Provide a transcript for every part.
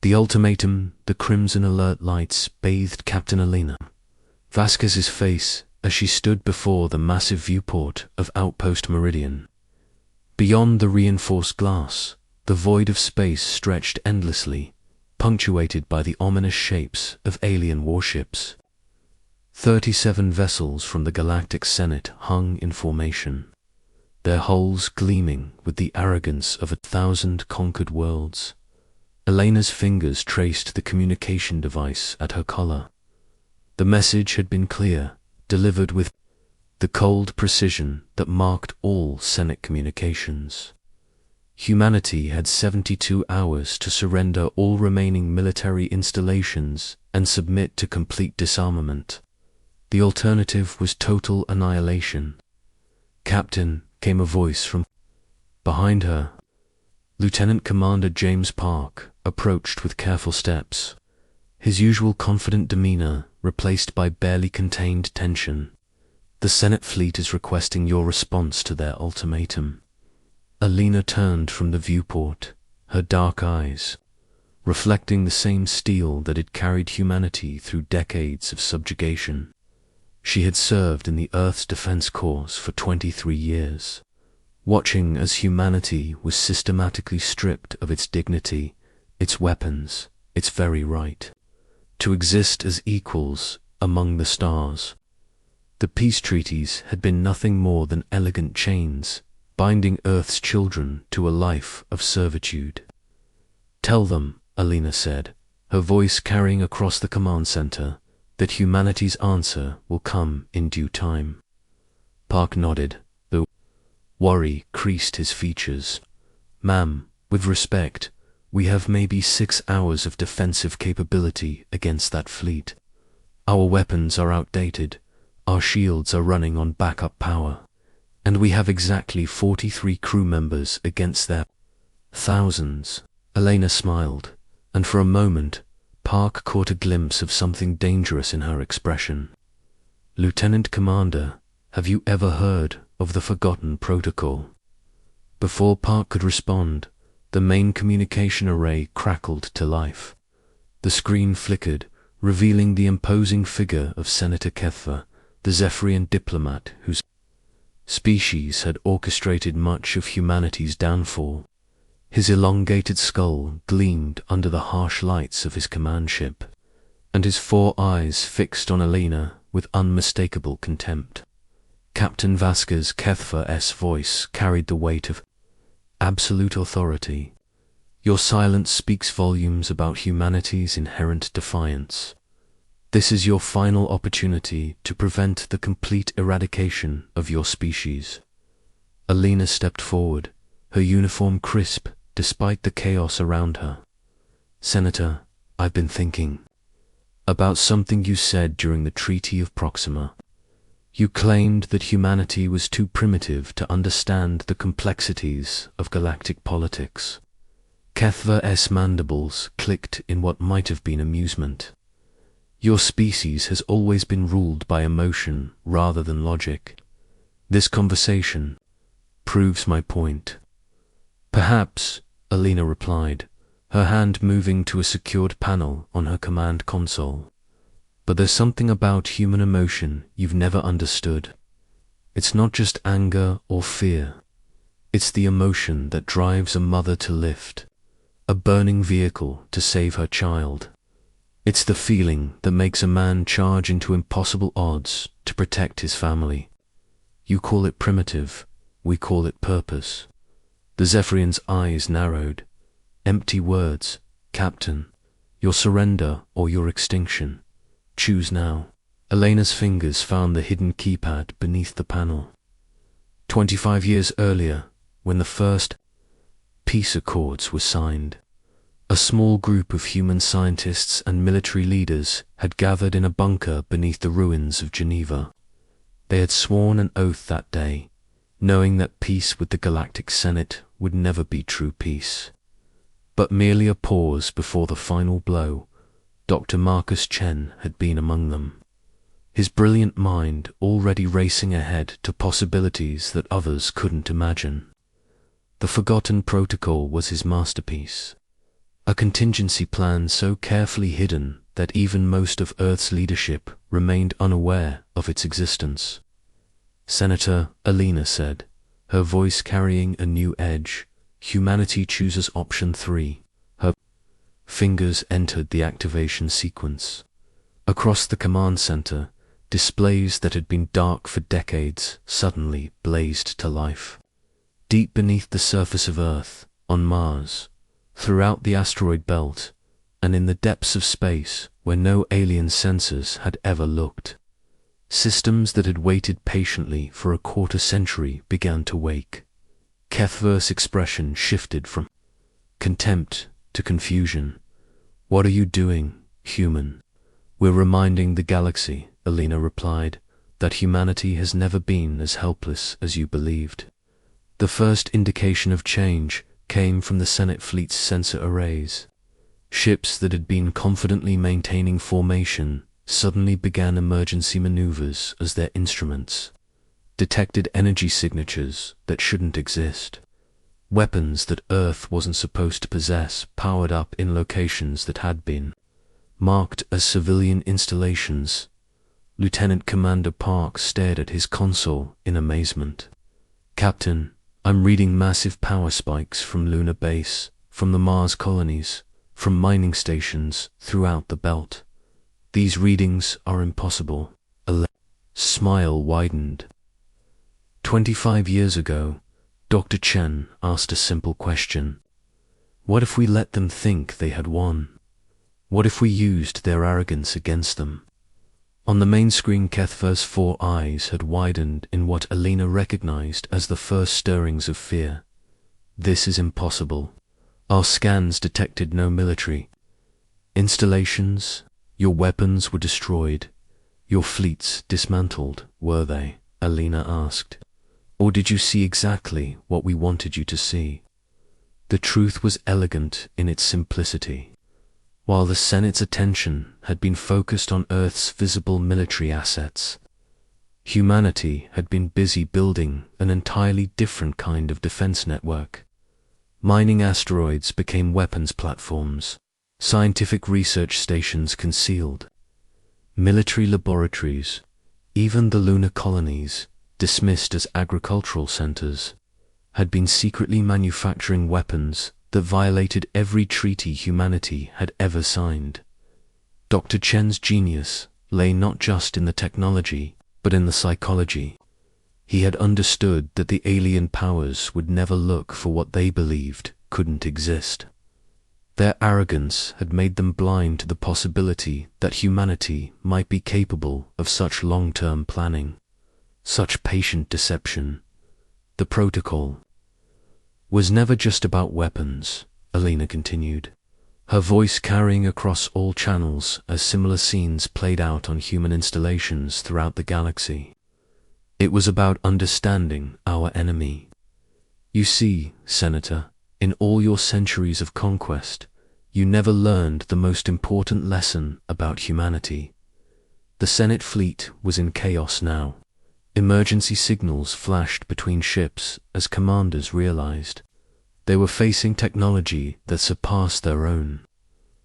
The ultimatum, the crimson alert lights bathed Captain Elena Vasquez's face as she stood before the massive viewport of Outpost Meridian. Beyond the reinforced glass, the void of space stretched endlessly, punctuated by the ominous shapes of alien warships. 37 vessels from the Galactic Senate hung in formation, their hulls gleaming with the arrogance of 1,000 conquered worlds. Elena's fingers traced the communication device at her collar. The message had been clear, delivered with the cold precision that marked all Senate communications. Humanity had 72 hours to surrender all remaining military installations and submit to complete disarmament. The alternative was total annihilation. "Captain," came a voice from behind her. Lieutenant Commander James Park approached with careful steps, his usual confident demeanor replaced by barely contained tension. "The Senate fleet is requesting your response to their ultimatum." Elena turned from the viewport, her dark eyes reflecting the same steel that had carried humanity through decades of subjugation. She had served in the Earth's Defense Corps for 23 years, watching as humanity was systematically stripped of its dignity, its weapons, its very right to exist as equals among the stars. The peace treaties had been nothing more than elegant chains, binding Earth's children to a life of servitude. "Tell them," Elena said, her voice carrying across the command center, "that humanity's answer will come in due time." Park nodded, though worry creased his features. "Ma'am, with respect, we have maybe 6 hours of defensive capability against that fleet. Our weapons are outdated, our shields are running on backup power, and we have exactly 43 crew members against their thousands." Elena smiled, and for a moment, Park caught a glimpse of something dangerous in her expression. "Lieutenant Commander, have you ever heard of the Forgotten Protocol?" Before Park could respond, the main communication array crackled to life. The screen flickered, revealing the imposing figure of Senator Kethva, the Zephyrian diplomat whose species had orchestrated much of humanity's downfall. His elongated skull gleamed under the harsh lights of his command ship, and his 4 eyes fixed on Elena with unmistakable contempt. Captain Vasquez Kethva's voice carried the weight of absolute authority. "Your silence speaks volumes about humanity's inherent defiance. This is your final opportunity to prevent the complete eradication of your species." Elena stepped forward, her uniform crisp despite the chaos around her. "Senator, I've been thinking about something you said during the Treaty of Proxima. You claimed that humanity was too primitive to understand the complexities of galactic politics." Kethva's mandibles clicked in what might have been amusement. "Your species has always been ruled by emotion rather than logic. This conversation proves my point." "Perhaps," Elena replied, her hand moving to a secured panel on her command console. "But there's something about human emotion you've never understood. It's not just anger or fear. It's the emotion that drives a mother to lift a burning vehicle to save her child. It's the feeling that makes a man charge into impossible odds to protect his family. You call it primitive, we call it purpose." The Zephyrian's eyes narrowed. "Empty words, Captain. Your surrender or your extinction. Choose now." Elena's fingers found the hidden keypad beneath the panel. 25 years earlier, when the first peace accords were signed, a small group of human scientists and military leaders had gathered in a bunker beneath the ruins of Geneva. They had sworn an oath that day, knowing that peace with the Galactic Senate would never be true peace, but merely a pause before the final blow. Dr. Marcus Chen had been among them, his brilliant mind already racing ahead to possibilities that others couldn't imagine. The Forgotten Protocol was his masterpiece, A contingency plan so carefully hidden that even most of Earth's leadership remained unaware of its existence. Senator Alina said, her voice carrying a new edge, humanity chooses option 3. Her fingers entered the activation sequence. Across the command center, displays that had been dark for decades suddenly blazed to life. Deep beneath the surface of Earth, on Mars, throughout the asteroid belt, and in the depths of space where no alien sensors had ever looked, systems that had waited patiently for a quarter century began to wake. Kethver's expression shifted from contempt to confusion. "What are you doing, human?" "We're reminding the galaxy," Alina replied, "that humanity has never been as helpless as you believed." The first indication of change came from the Senate fleet's sensor arrays. Ships that had been confidently maintaining formation suddenly began emergency maneuvers as their instruments detected energy signatures that shouldn't exist. Weapons that Earth wasn't supposed to possess powered up in locations that had been marked as civilian installations. Lieutenant Commander Park stared at his console in amazement. "Captain, I'm reading massive power spikes from Lunar Base, from the Mars colonies, from mining stations throughout the belt. These readings are impossible." A smile widened. 25 years ago, Dr. Chen asked a simple question. What if we let them think they had won? What if we used their arrogance against them? On the main screen, Kethver's 4 eyes had widened in what Alina recognized as the first stirrings of fear. "This is impossible. Our scans detected no military installations. Your weapons were destroyed. Your fleets dismantled, were they?" Alina asked. "Or did you see exactly what we wanted you to see?" The truth was elegant in its simplicity. While the Senate's attention had been focused on Earth's visible military assets, humanity had been busy building an entirely different kind of defense network. Mining asteroids became weapons platforms, scientific research stations concealed, military laboratories, even the lunar colonies, dismissed as agricultural centers, had been secretly manufacturing weapons that violated every treaty humanity had ever signed. Dr. Chen's genius lay not just in the technology, but in the psychology. He had understood that the alien powers would never look for what they believed couldn't exist. Their arrogance had made them blind to the possibility that humanity might be capable of such long-term planning, such patient deception. The protocol was never just about weapons, Alina continued, her voice carrying across all channels as similar scenes played out on human installations throughout the galaxy. It was about understanding our enemy. You see, Senator, in all your centuries of conquest, you never learned the most important lesson about humanity. The Senate fleet was in chaos now. Emergency signals flashed between ships as commanders realized they were facing technology that surpassed their own.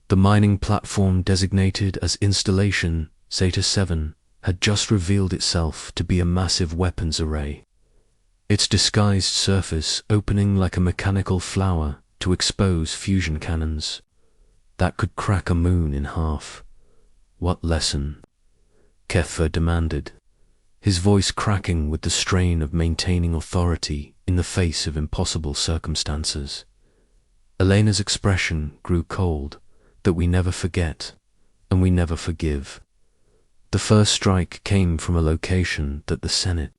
The mining platform designated as Installation Zeta 7 had just revealed itself to be a massive weapons array, its disguised surface opening like a mechanical flower to expose fusion cannons that could crack a moon in half. What lesson? Kethver demanded, his voice cracking with the strain of maintaining authority in the face of impossible circumstances. Elena's expression grew cold, that we never forget, and we never forgive. The first strike came from a location that the Senate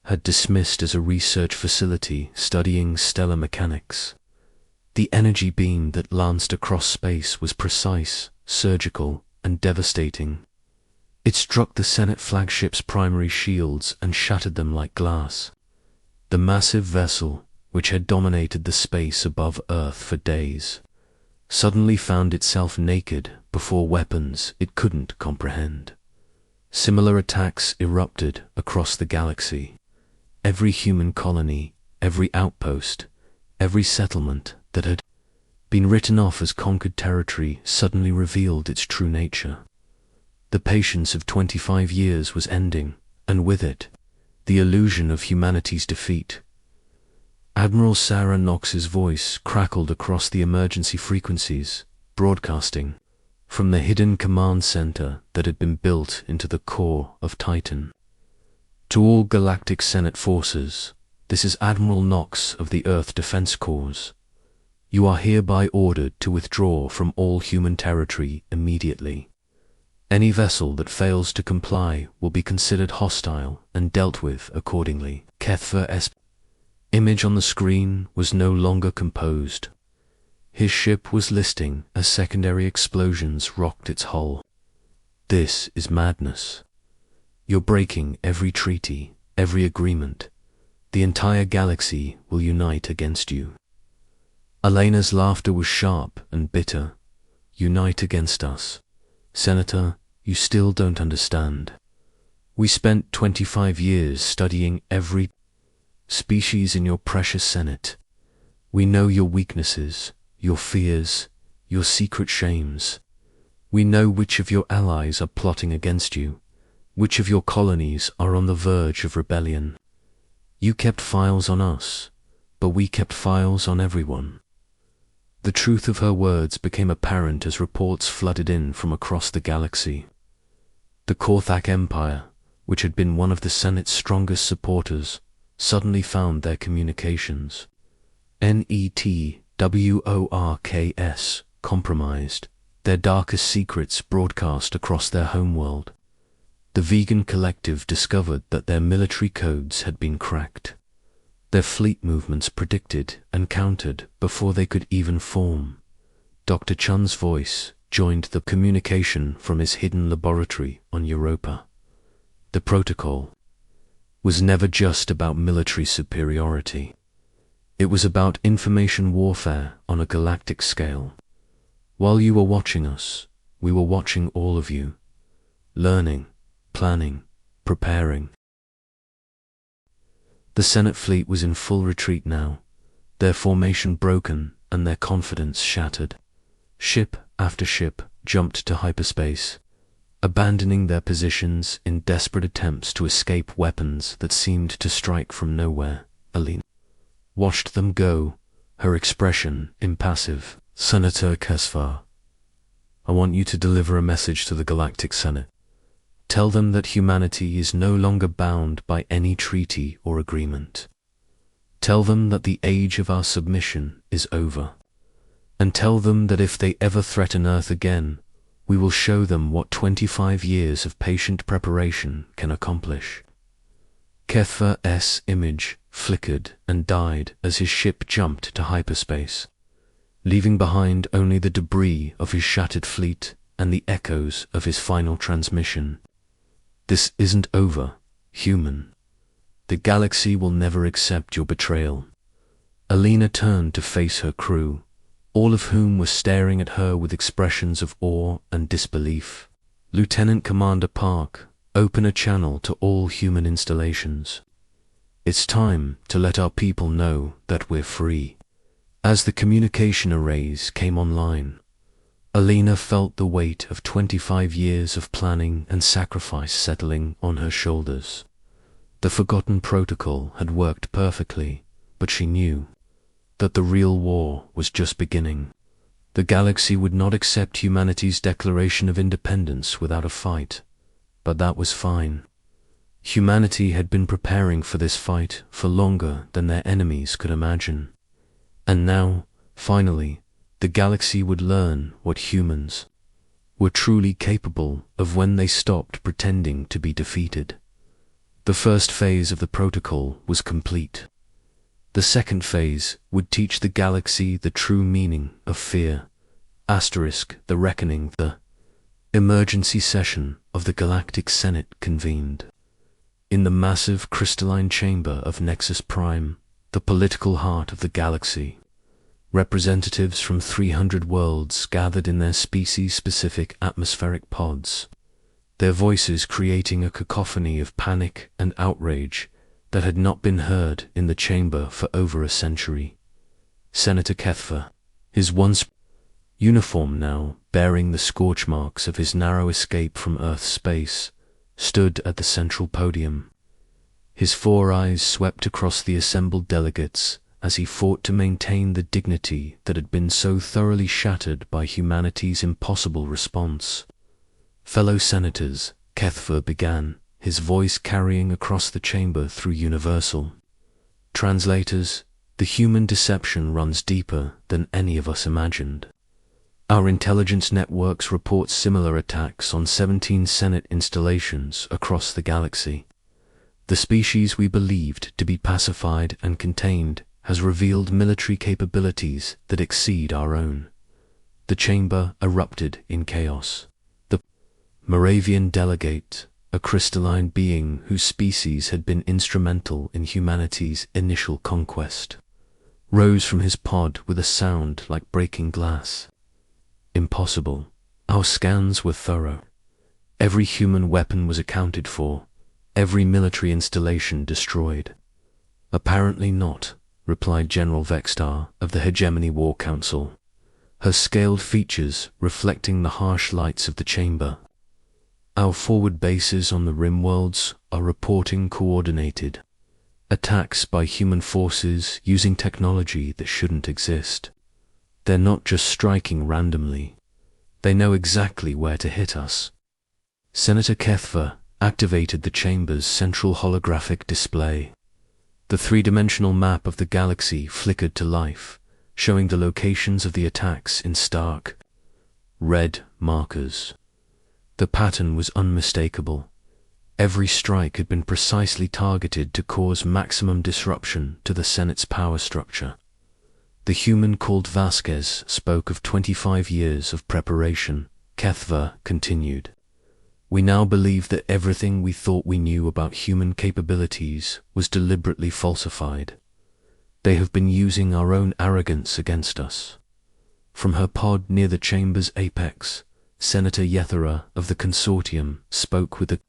had dismissed as a research facility studying stellar mechanics. The energy beam that lanced across space was precise, surgical, and devastating. It struck the Senate flagship's primary shields and shattered them like glass. The massive vessel, which had dominated the space above Earth for days, suddenly found itself naked before weapons it couldn't comprehend. Similar attacks erupted across the galaxy. Every human colony, every outpost, every settlement that had been written off as conquered territory, suddenly revealed its true nature. The patience of 25 years was ending, and with it, the illusion of humanity's defeat. Admiral Sarah Knox's voice crackled across the emergency frequencies, broadcasting from the hidden command center that had been built into the core of Titan. To all Galactic Senate forces, this is Admiral Knox of the Earth Defense Corps. You are hereby ordered to withdraw from all human territory immediately. Any vessel that fails to comply will be considered hostile and dealt with accordingly. HFY's image on the screen was no longer composed. His ship was listing as secondary explosions rocked its hull. This is madness. You're breaking every treaty, every agreement. The entire galaxy will unite against you. Elena's laughter was sharp and bitter. Unite against us. Senator, you still don't understand. We spent 25 years studying every species in your precious Senate. We know your weaknesses, your fears, your secret shames. We know which of your allies are plotting against you, which of your colonies are on the verge of rebellion. You kept files on us, but we kept files on everyone. The truth of her words became apparent as reports flooded in from across the galaxy. The Korthak Empire, which had been one of the Senate's strongest supporters, suddenly found their communications, NETWORKS, compromised, their darkest secrets broadcast across their homeworld. The vegan collective discovered that their military codes had been cracked. Their fleet movements predicted and countered before they could even form. Dr. Chun's voice joined the communication from his hidden laboratory on Europa. The protocol was never just about military superiority. It was about information warfare on a galactic scale. While you were watching us, we were watching all of you, learning, planning, preparing. The Senate fleet was in full retreat now, their formation broken and their confidence shattered. Ship after ship jumped to hyperspace, abandoning their positions in desperate attempts to escape weapons that seemed to strike from nowhere. Alina watched them go, her expression impassive. Senator HFY, I want you to deliver a message to the Galactic Senate. Tell them that humanity is no longer bound by any treaty or agreement. Tell them that the age of our submission is over. And tell them that if they ever threaten Earth again, we will show them what 25 years of patient preparation can accomplish. HFY's image flickered and died as his ship jumped to hyperspace, leaving behind only the debris of his shattered fleet and the echoes of his final transmission. This isn't over, human. The galaxy will never accept your betrayal. Alina turned to face her crew, all of whom were staring at her with expressions of awe and disbelief. Lieutenant Commander Park, open a channel to all human installations. It's time to let our people know that we're free. As the communication arrays came online, Alina felt the weight of 25 years of planning and sacrifice settling on her shoulders. The forgotten protocol had worked perfectly, but she knew that the real war was just beginning. The galaxy would not accept humanity's declaration of independence without a fight, but that was fine. Humanity had been preparing for this fight for longer than their enemies could imagine. And now, finally, the galaxy would learn what humans were truly capable of when they stopped pretending to be defeated. The first phase of the protocol was complete. The second phase would teach the galaxy the true meaning of fear. The reckoning. The emergency session of the Galactic Senate convened. In the massive crystalline chamber of Nexus Prime, the political heart of the galaxy, representatives from 300 worlds gathered in their species-specific atmospheric pods, their voices creating a cacophony of panic and outrage that had not been heard in the chamber for over a century. Senator HFY, His once uniform now, bearing the scorch marks of his narrow escape from Earth's space, stood at the central podium. His four eyes swept across the assembled delegates as he fought to maintain the dignity that had been so thoroughly shattered by humanity's impossible response. "Fellow senators," HFY began, his voice carrying across the chamber through universal. "Translators, the human deception runs deeper than any of us imagined. Our intelligence networks report similar attacks on 17 Senate installations across the galaxy. The species we believed to be pacified and contained has revealed military capabilities that exceed our own." The chamber erupted in chaos. The Moravian delegate, a crystalline being whose species had been instrumental in humanity's initial conquest, rose from his pod with a sound like breaking glass. "Impossible. Our scans were thorough. Every human weapon was accounted for, every military installation destroyed." "Apparently not," replied General Vextar of the Hegemony War Council, her scaled features reflecting the harsh lights of the chamber. "Our forward bases on the rim worlds are reporting coordinated attacks by human forces using technology that shouldn't exist. They're not just striking randomly. They know exactly where to hit us." Senator HFY activated the chamber's central holographic display. The three-dimensional map of the galaxy flickered to life, showing the locations of the attacks in stark red markers. The pattern was unmistakable. Every strike had been precisely targeted to cause maximum disruption to the Senate's power structure. The human called Vasquez spoke of 25 years of preparation. HFY continued. "We now believe that everything we thought we knew about human capabilities was deliberately falsified. They have been using our own arrogance against us." From her pod near the chamber's apex, Senator Yethera of the consortium spoke with the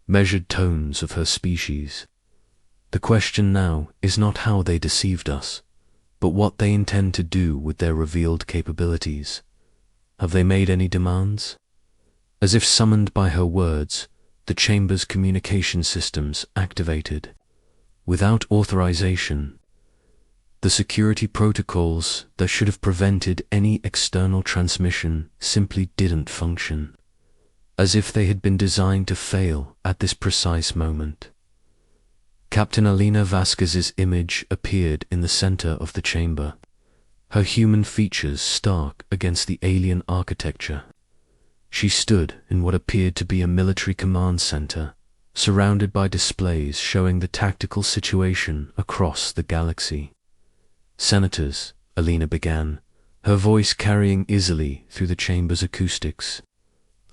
measured tones of her species. "The question now is not how they deceived us, but what they intend to do with their revealed capabilities. Have they made any demands?" As if summoned by her words, the chamber's communication systems activated. Without authorization, the security protocols that should have prevented any external transmission simply didn't function, as if they had been designed to fail at this precise moment. Captain Alina Vasquez's image appeared in the center of the chamber, her human features stark against the alien architecture. She stood in what appeared to be a military command center, surrounded by displays showing the tactical situation across the galaxy. "Senators," Alina began, her voice carrying easily through the chamber's acoustics,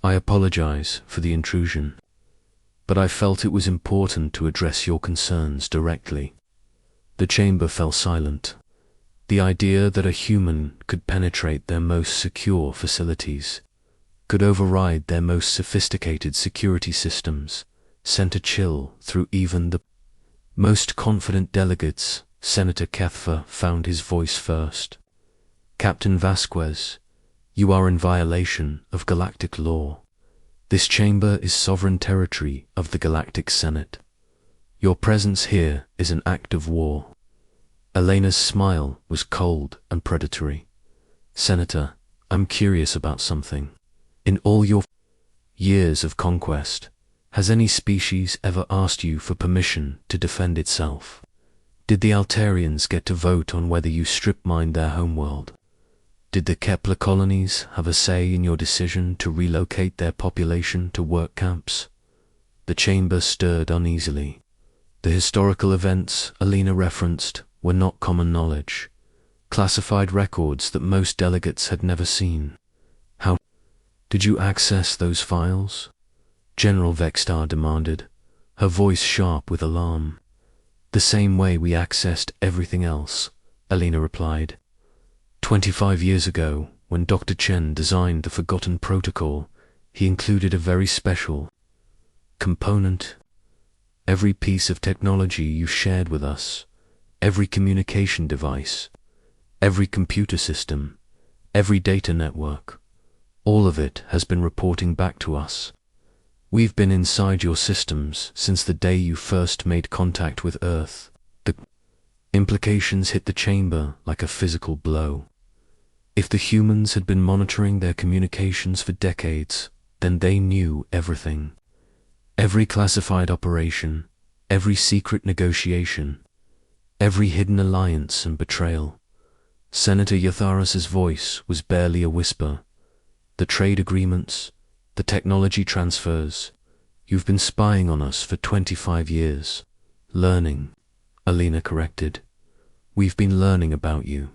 "I apologize for the intrusion, but I felt it was important to address your concerns directly." The chamber fell silent. The idea that a human could penetrate their most secure facilities, could override their most sophisticated security systems, sent a chill through even the most confident delegates. Senator HFY found his voice first. "Captain Vasquez, you are in violation of galactic law. This chamber is sovereign territory of the Galactic Senate. Your presence here is an act of war." Elena's smile was cold and predatory. "Senator, I'm curious about something. In all your years of conquest, has any species ever asked you for permission to defend itself? Did the Altarians get to vote on whether you strip-mined their homeworld? Did the Kepler colonies have a say in your decision to relocate their population to work camps?" The chamber stirred uneasily. The historical events Alina referenced were not common knowledge, classified records that most delegates had never seen. "How did you access those files?" General Vextar demanded, her voice sharp with alarm. "The same way we accessed everything else," Alina replied. 25 years ago, when Dr. Chen designed the Forgotten Protocol, he included a very special component. Every piece of technology you shared with us, every communication device, every computer system Every data network, all of it has been reporting back to us. We've been inside your systems since the day you first made contact with Earth. The implications hit the chamber like a physical blow. If the humans had been monitoring their communications for decades, then they knew everything. Every classified operation, every secret negotiation, every hidden alliance and betrayal. Senator Yatharas's voice was barely a whisper. The trade agreements, the technology transfers. You've been spying on us for 25 years. Learning, Alina corrected. We've been learning about you.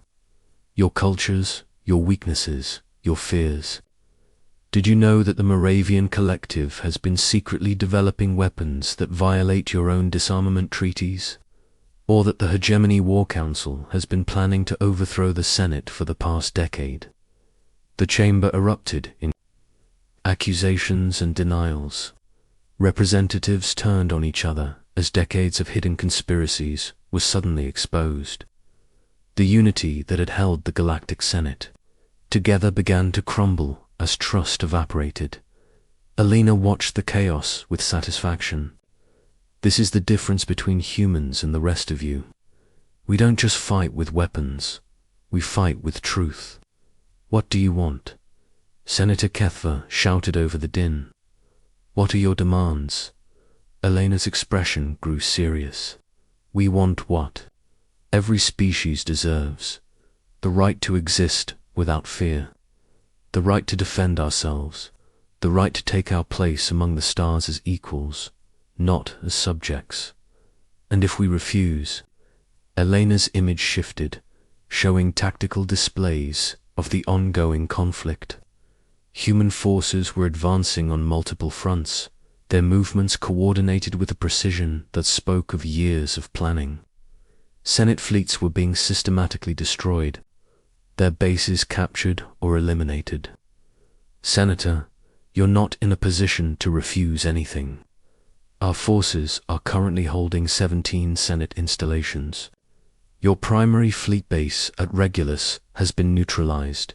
Your cultures, your weaknesses, your fears. Did you know that the Moravian Collective has been secretly developing weapons that violate your own disarmament treaties? Or that the Hegemony War Council has been planning to overthrow the Senate for the past decade? The chamber erupted in accusations and denials. Representatives turned on each other as decades of hidden conspiracies were suddenly exposed. The unity that had held the Galactic Senate together began to crumble as trust evaporated. Alina watched the chaos with satisfaction. This is the difference between humans and the rest of you. We don't just fight with weapons, we fight with truth. What do you want? Senator Kethva shouted over the din. What are your demands? Elena's expression grew serious. We want what every species deserves: the right to exist without fear, the right to defend ourselves, the right to take our place among the stars as equals, not as subjects. And if we refuse, Elena's image shifted, showing tactical displays of the ongoing conflict. Human forces were advancing on multiple fronts, their movements coordinated with a precision that spoke of years of planning. Senate fleets were being systematically destroyed, their bases captured or eliminated. Senator, you're not in a position to refuse anything. Our forces are currently holding 17 Senate installations. Your primary fleet base at Regulus has been neutralized.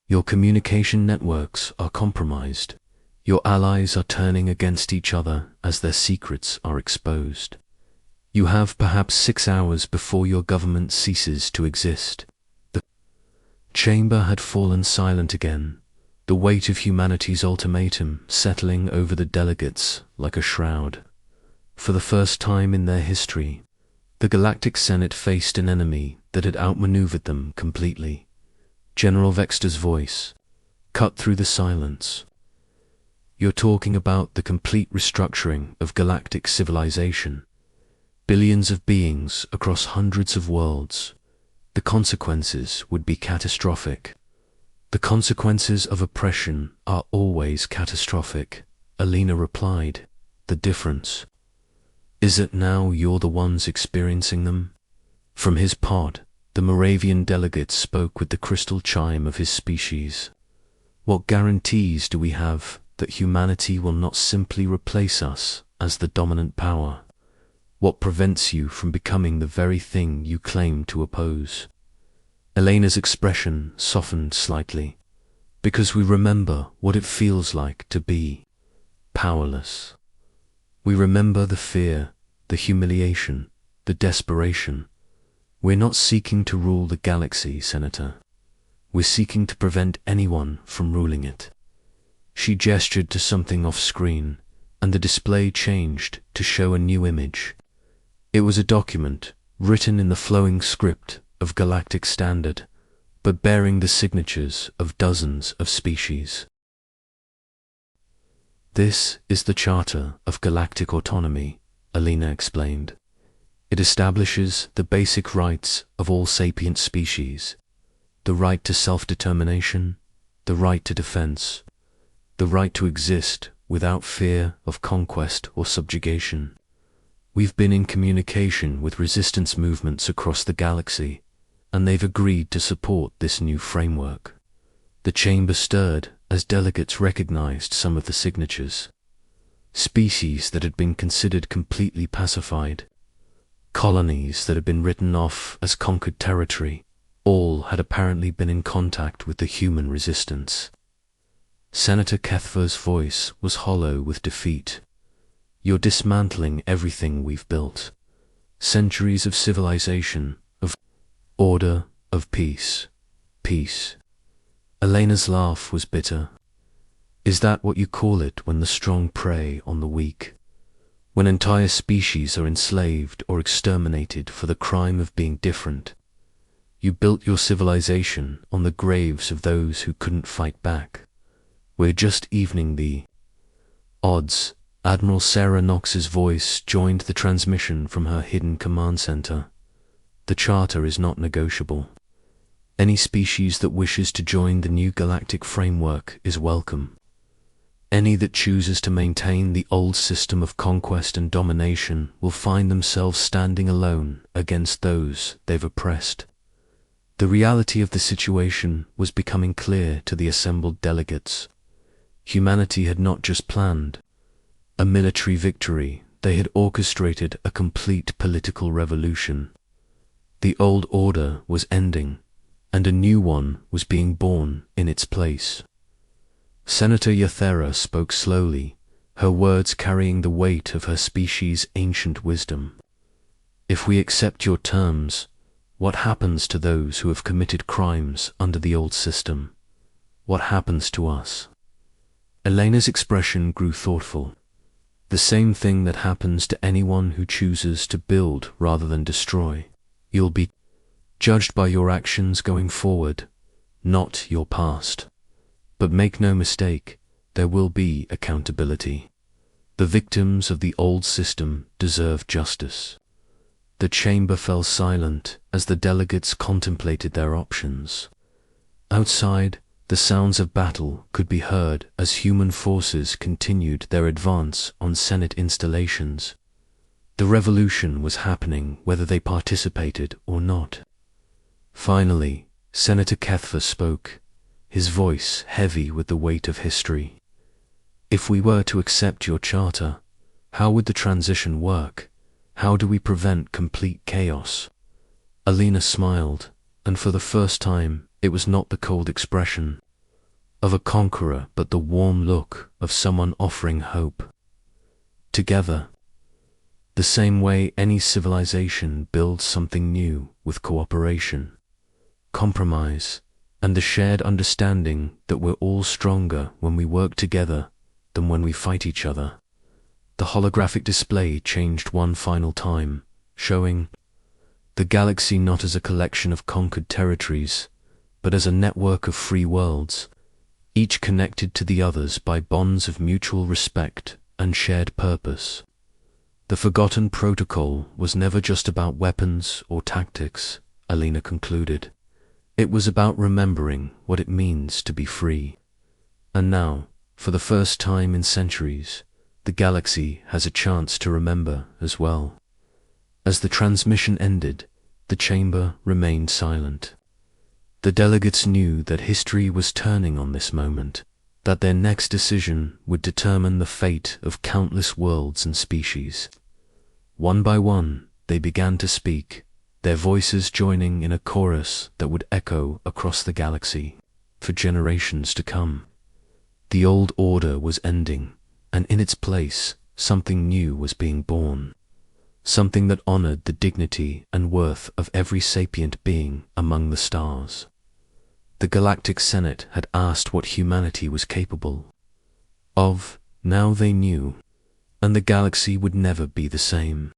Your communication networks are compromised. Your allies are turning against each other as their secrets are exposed. You have perhaps 6 hours before your government ceases to exist. The chamber had fallen silent again, the weight of humanity's ultimatum settling over the delegates like a shroud. For the first time in their history, the Galactic Senate faced an enemy that had outmaneuvered them completely. General Vexter's voice cut through the silence. You're talking about the complete restructuring of galactic civilization. Billions of beings across hundreds of worlds. The consequences would be catastrophic. The consequences of oppression are always catastrophic, Alina replied. The difference is that now you're the ones experiencing them. From his pod, the Moravian delegate spoke with the crystal chime of his species. What guarantees do we have that humanity will not simply replace us as the dominant power? What prevents you from becoming the very thing you claim to oppose? Elena's expression softened slightly. Because we remember what it feels like to be powerless. We remember the fear, the humiliation, the desperation. We're not seeking to rule the galaxy, Senator. We're seeking to prevent anyone from ruling it. She gestured to something off-screen, and the display changed to show a new image. It was a document, written in the flowing script of galactic standard, but bearing the signatures of dozens of species. This is the Charter of Galactic Autonomy, Alina explained. It establishes the basic rights of all sapient species: the right to self-determination, the right to defense, the right to exist without fear of conquest or subjugation. We've been in communication with resistance movements across the galaxy, and they've agreed to support this new framework. The chamber stirred as delegates recognized some of the signatures. Species that had been considered completely pacified, colonies that had been written off as conquered territory, All had apparently been in contact with the human resistance. Senator Kethver's voice was hollow with defeat. You're dismantling everything we've built. Centuries of civilization, of order, of peace. Peace. Elena's laugh was bitter. Is that what you call it when the strong prey on the weak? When entire species are enslaved or exterminated for the crime of being different? You built your civilization on the graves of those who couldn't fight back. We're just evening the odds. Admiral Sarah Knox's voice joined the transmission from her hidden command center. The charter is not negotiable. Any species that wishes to join the new galactic framework is welcome. Any that chooses to maintain the old system of conquest and domination will find themselves standing alone against those they've oppressed. The reality of the situation was becoming clear to the assembled delegates. Humanity had not just planned a military victory, they had orchestrated a complete political revolution. The old order was ending, and a new one was being born in its place. Senator Yathera spoke slowly, her words carrying the weight of her species' ancient wisdom. If we accept your terms, what happens to those who have committed crimes under the old system? What happens to us? Elena's expression grew thoughtful. The same thing that happens to anyone who chooses to build rather than destroy. You'll be judged by your actions going forward, not your past. But make no mistake, there will be accountability. The victims of the old system deserve justice. The chamber fell silent as the delegates contemplated their options. Outside, the sounds of battle could be heard as human forces continued their advance on Senate installations. The revolution was happening whether they participated or not. Finally, Senator Kethver spoke, his voice heavy with the weight of history. If we were to accept your charter, how would the transition work? How do we prevent complete chaos? Alina smiled, and for the first time, it was not the cold expression of a conqueror, but the warm look of someone offering hope. Together, the same way any civilization builds something new with cooperation, compromise, and the shared understanding that we're all stronger when we work together than when we fight each other. The holographic display changed one final time, showing the galaxy not as a collection of conquered territories, but as a network of free worlds, each connected to the others by bonds of mutual respect and shared purpose. The forgotten protocol was never just about weapons or tactics, Alina concluded. It was about remembering what it means to be free. And now, for the first time in centuries, the galaxy has a chance to remember as well. As the transmission ended, the chamber remained silent. The delegates knew that history was turning on this moment, that their next decision would determine the fate of countless worlds and species. One by one, they began to speak, their voices joining in a chorus that would echo across the galaxy for generations to come. The old order was ending, and in its place, something new was being born. Something that honored the dignity and worth of every sapient being among the stars. The Galactic Senate had asked what humanity was capable of. Now they knew, and the galaxy would never be the same.